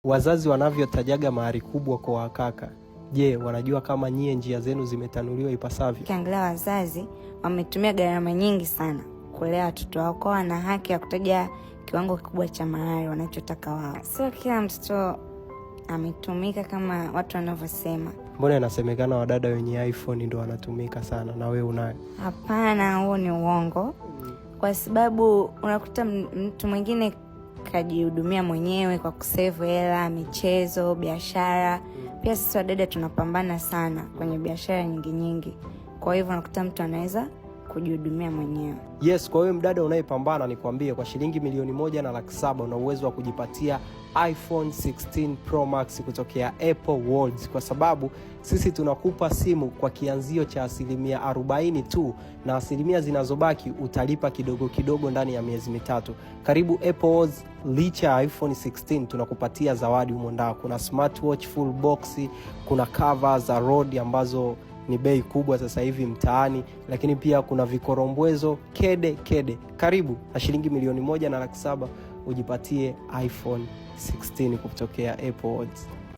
Wazazi wanavyotajaga mahari kubwa kwa wakaka, je, wanajua kama nyie njia zenu zimetanuliwa ipasavyo? Ukiangalia wazazi wametumia gharama nyingi sana kulea watoto wao, kwa wana haki ya kutaja kiwango kikubwa cha mahari wanachotaka wao. Sio kila mtoto ametumika kama watu wanavyosema. Mbona inasemekana wadada wenye iPhone ndio wanatumika sana, na wewe unayo? Hapana, huo ni uongo. Kwa sababu unakuta mtu mwingine kajihudumia mwenyewe kwa kusave hela, michezo, biashara. Pia sisi wadada tunapambana sana kwenye biashara nyingi. Kwa hivyo unakuta mtu anaweza kujihudumia mwenyewe. Yes, kwa hiyo mdada unayepambana, nikwambie, kwa shilingi 1,700,000 una uwezo wa kujipatia iPhone 16 Pro Max kutokea Apple Worlds, kwa sababu sisi tunakupa simu kwa kianzio cha 40% tu, na asilimia zinazobaki utalipa kidogo kidogo ndani ya miezi mitatu. Karibu Apple Worlds. Licha ya iPhone 16 tunakupatia zawadi humo ndani. Kuna smartwatch full box, kuna cover za Rode ambazo ni bei kubwa sasa hivi mtaani, lakini pia kuna vikorombwezo kede. Karibu na shilingi 1,700,000 ujipatie iPhone 16 kutokea Apple Worlds.